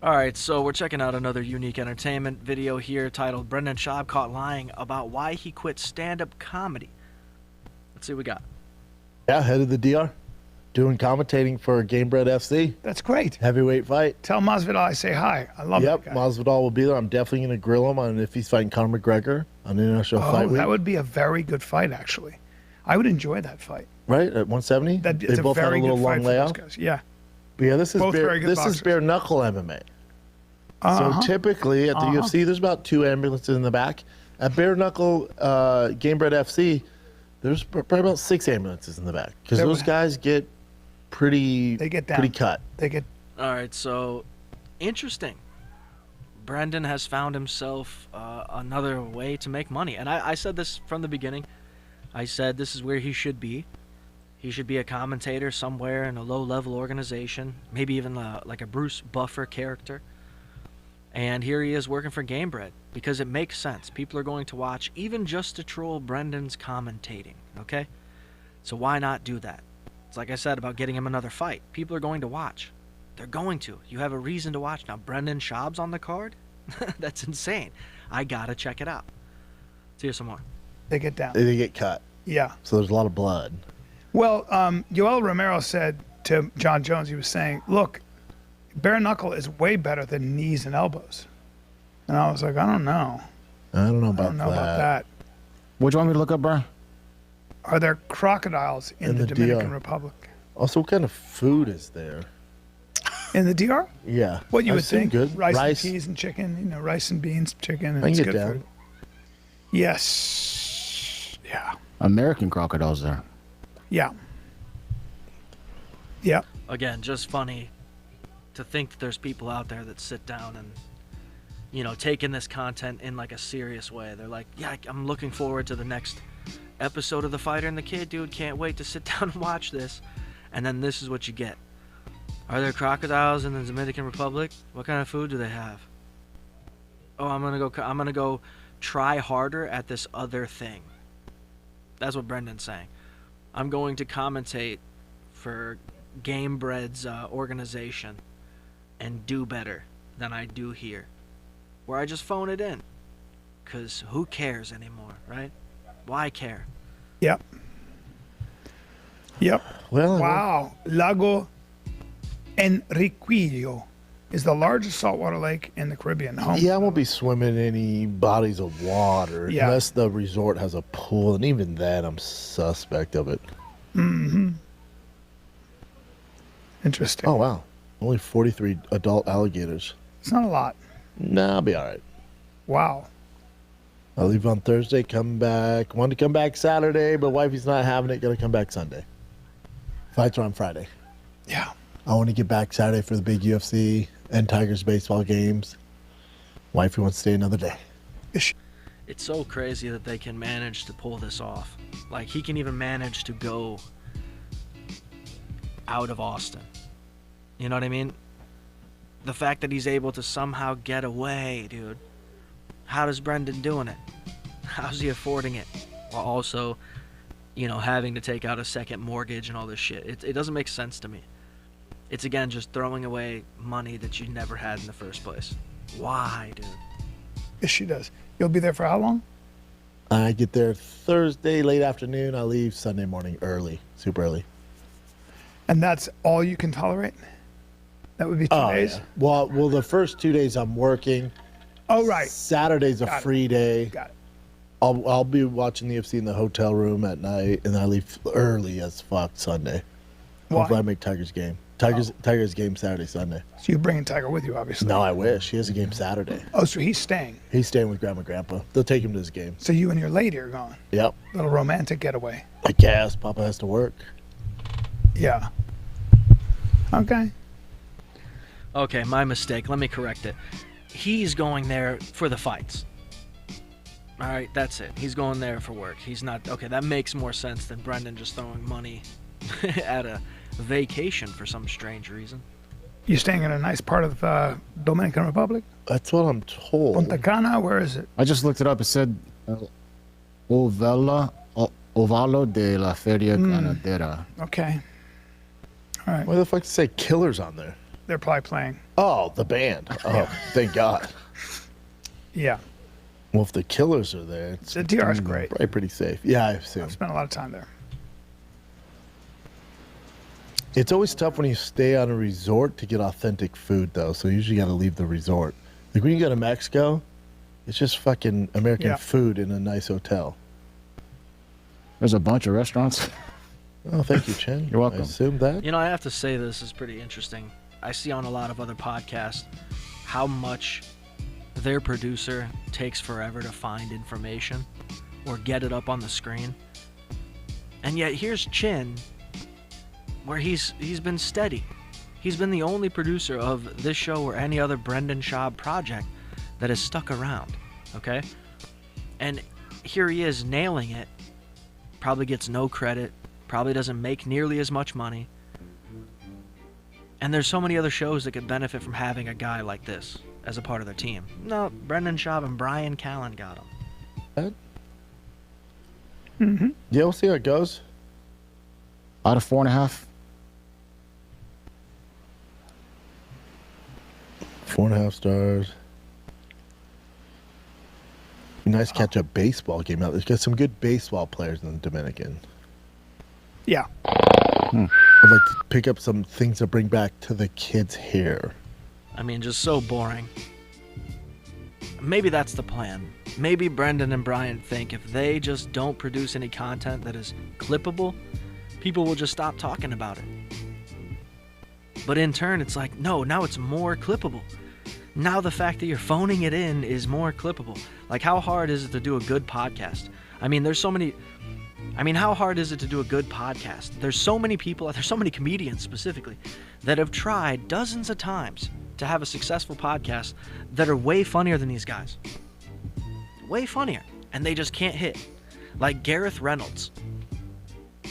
Alright, so we're checking out another unique entertainment video here titled Brendan Schaub Caught Lying About Why He Quit Stand-Up Comedy. Let's see what we got. Yeah, head of the DR. Doing commentating for Gamebred FC. That's great. Heavyweight fight. Tell Masvidal I say hi. I love that guy. Masvidal will be there. I'm definitely going to grill him on if he's fighting Conor McGregor on International Fight Week. That would be a very good fight, actually. I would enjoy that fight. Right, at 170? They both had a little long layout. Yeah. But yeah, this is bare knuckle MMA. So typically at the UFC, there's about 2 ambulances in the back. At bare knuckle Gamebred FC, there's probably about 6 ambulances in the back because those guys get pretty cut. All right, so interesting. Brendan has found himself another way to make money, and I said this from the beginning. I said this is where he should be. He should be a commentator somewhere in a low-level organization, maybe even like a Bruce Buffer character. And here he is working for Gamebred because it makes sense. People are going to watch even just to troll Brendan's commentating, okay? So why not do that? It's like I said about getting him another fight. People are going to watch. They're going to. You have a reason to watch. Now, Brendan Schaub's on the card? That's insane. I gotta check it out. Let's hear some more. They get down. They get cut. Yeah. So there's a lot of blood. Well, Yoel Romero said to John Jones, he was saying, look, bare knuckle is way better than knees and elbows. And I was like, I don't know. I don't know about that. What do you want me to look up, bro? Are there crocodiles in the Dominican Republic? Also, what kind of food is there? In the DR? Yeah. What you would think? Good. Rice and peas and chicken, you know, rice and beans, chicken. And I it's can get good down. food. Yes. Yeah. American crocodiles there. Yeah. Yeah. Again, just funny to think that there's people out there that sit down and, you know, taking this content in like a serious way. They're like, yeah, I'm looking forward to the next episode of The Fighter and the Kid, dude. Can't wait to sit down and watch this. And then this is what you get. Are there crocodiles in the Dominican Republic? What kind of food do they have? Oh, I'm gonna go try harder at this other thing. That's what Brendan's saying. I'm going to commentate for Gamebred's organization and do better than I do here, where I just phone it in. Because who cares anymore, right? Why care? Yep. Yep. Well, wow. Lago Enriquillo is the largest saltwater lake in the Caribbean. Yeah, I won't be swimming in any bodies of water unless the resort has a pool, and even that, I'm suspect of it. Mm-hmm. Interesting. Oh, wow. Only 43 adult alligators. It's not a lot. Nah, I'll be all right. Wow. I'll leave on Thursday, come back. Wanted to come back Saturday, but wifey's not having it. Gotta come back Sunday. Fights are on Friday. Yeah. I want to get back Saturday for the big UFC and Tigers baseball games. Wifey wants to stay another day. It's so crazy that they can manage to pull this off. Like, he can even manage to go out of Austin. You know what I mean? The fact that he's able to somehow get away, dude. How does Brendan doing it? How's he affording it? While also, you know, having to take out a second mortgage and all this shit. It doesn't make sense to me. It's, again, just throwing away money that you never had in the first place. Why, dude? Yes, she does. You'll be there for how long? I get there Thursday late afternoon. I leave Sunday morning early, super early. And that's all you can tolerate? That would be 2 days? Yeah. Well, the first 2 days I'm working. Oh, right. Saturday's a free day. Got it. I'll be watching the UFC in the hotel room at night, and I leave early as fuck Sunday. Why? Hopefully I make Tigers game. Tigers game Saturday, Sunday. So you're bringing Tiger with you, obviously. No, I wish. He has a game Saturday. Oh, so he's staying. He's staying with Grandma and Grandpa. They'll take him to his game. So you and your lady are going. Yep. Little romantic getaway. I guess. Papa has to work. Yeah. Okay. Okay, my mistake. Let me correct it. He's going there for the fights. All right, that's it. He's going there for work. He's not... Okay, that makes more sense than Brendan just throwing money at a vacation for some strange reason. You staying in a nice part of Dominican Republic? That's what I'm told. Punta Cana, where is it? I just looked it up. It said Ovalo de la Feria Ganadera. Okay. All right. Why the fuck does it say killers on there? they're probably playing. Oh, the band. Oh, thank God. Yeah. Well, if the Killers are there, it's The DR is great. probably pretty safe. Yeah, I assume. I've spent a lot of time there. It's always tough when you stay on a resort to get authentic food, though. So you usually got to leave the resort. Like when you go to Mexico, it's just fucking American food in a nice hotel. There's a bunch of restaurants. Oh, thank you, Chen. You're welcome. I assume that. You know, I have to say this is pretty interesting. I see on a lot of other podcasts how much their producer takes forever to find information or get it up on the screen. And yet here's Chin, where he's been steady. He's been the only producer of this show or any other Brendan Schaub project that has stuck around, okay? And here he is nailing it. Probably gets no credit. Probably doesn't make nearly as much money. And there's so many other shows that could benefit from having a guy like this as a part of their team. No, Brendan Schaub and Brian Callen got him. Mm-hmm. Yeah, we'll see how it goes. Out of 4.5. 4.5 stars. Nice catch up baseball game out. There's got some good baseball players in the Dominican. Yeah. I'd like to pick up some things to bring back to the kids here. I mean, just so boring. Maybe that's the plan. Maybe Brendan and Brian think if they just don't produce any content that is clippable, people will just stop talking about it. But in turn, it's like, no, now it's more clippable. Now the fact that you're phoning it in is more clippable. Like, how hard is it to do a good podcast? I mean, how hard is it to do a good podcast? There's so many people, there's so many comedians specifically, that have tried dozens of times to have a successful podcast that are way funnier than these guys. Way funnier. And they just can't hit. Like Gareth Reynolds.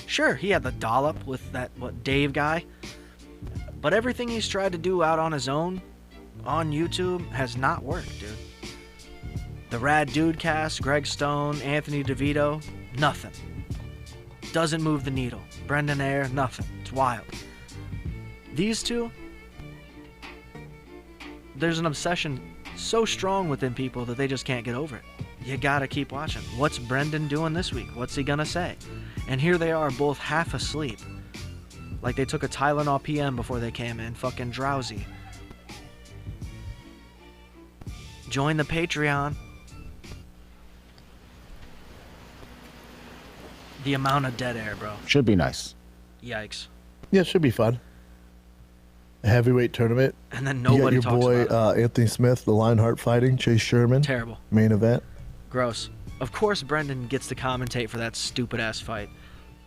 Sure, he had the dollop with that, Dave guy. But everything he's tried to do out on his own, on YouTube, has not worked, dude. The Rad Dude cast, Greg Stone, Anthony DeVito, nothing. Doesn't move the needle. Brendan Ayer, nothing. It's wild. These two, there's an obsession so strong within people that they just can't get over it. You gotta keep watching. What's Brendan doing this week? What's he gonna say? And here they are, both half asleep. Like they took a Tylenol PM before they came in, fucking drowsy. Join the Patreon. The amount of dead air, bro. Should be nice. Yikes. Yeah, it should be fun. A heavyweight tournament. And then nobody talks about it. You got your boy Anthony Smith, the Lionheart fighting, Chase Sherman. Terrible. Main event. Gross. Of course Brendan gets to commentate for that stupid-ass fight.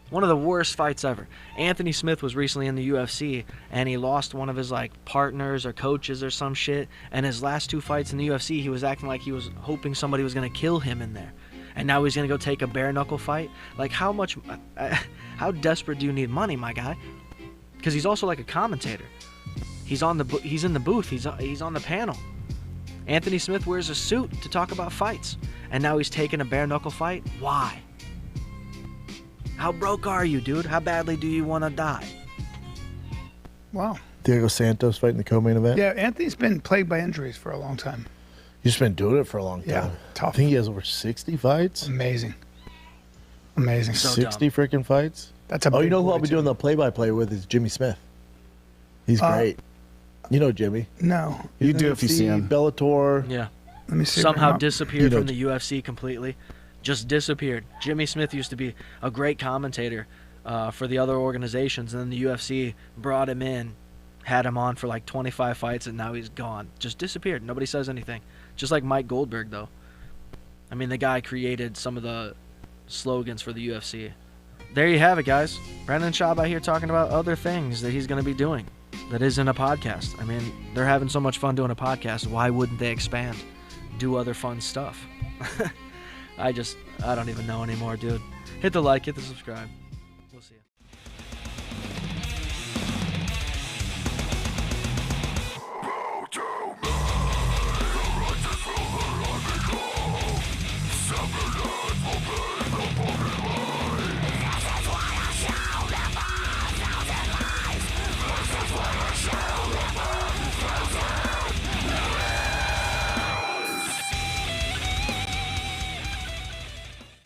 One of the worst fights ever. Anthony Smith was recently in the UFC, and he lost one of his, partners or coaches or some shit. And his last two fights in the UFC, he was acting like he was hoping somebody was going to kill him in there. And now he's going to go take a bare-knuckle fight? Like, how desperate do you need money, my guy? Because he's also like a commentator. He's in the booth. He's on the panel. Anthony Smith wears a suit to talk about fights. And now he's taking a bare-knuckle fight? Why? How broke are you, dude? How badly do you want to die? Wow. Diego Santos fighting the co-main event. Yeah, Anthony's been plagued by injuries for a long time. He's been doing it for a long time. Yeah, tough. I think he has over 60 fights. Amazing. So 60 freaking fights. That's a you big know who boy, I'll be too. doing the play-by-play with is Jimmy Smith. He's great. You know Jimmy. No. You do if you see him. Bellator. Yeah. Let me see. Somehow disappeared You know- from the UFC completely. Just disappeared. Jimmy Smith used to be a great commentator for the other organizations, and then the UFC brought him in, had him on for 25 fights, and now he's gone. Just disappeared. Nobody says anything. Just like Mike Goldberg, though. I mean, the guy created some of the slogans for the UFC. There you have it, guys. Brendan Schaub out here talking about other things that he's going to be doing that isn't a podcast. I mean, they're having so much fun doing a podcast. Why wouldn't they expand? Do other fun stuff. I don't even know anymore, dude. Hit the like, hit the subscribe.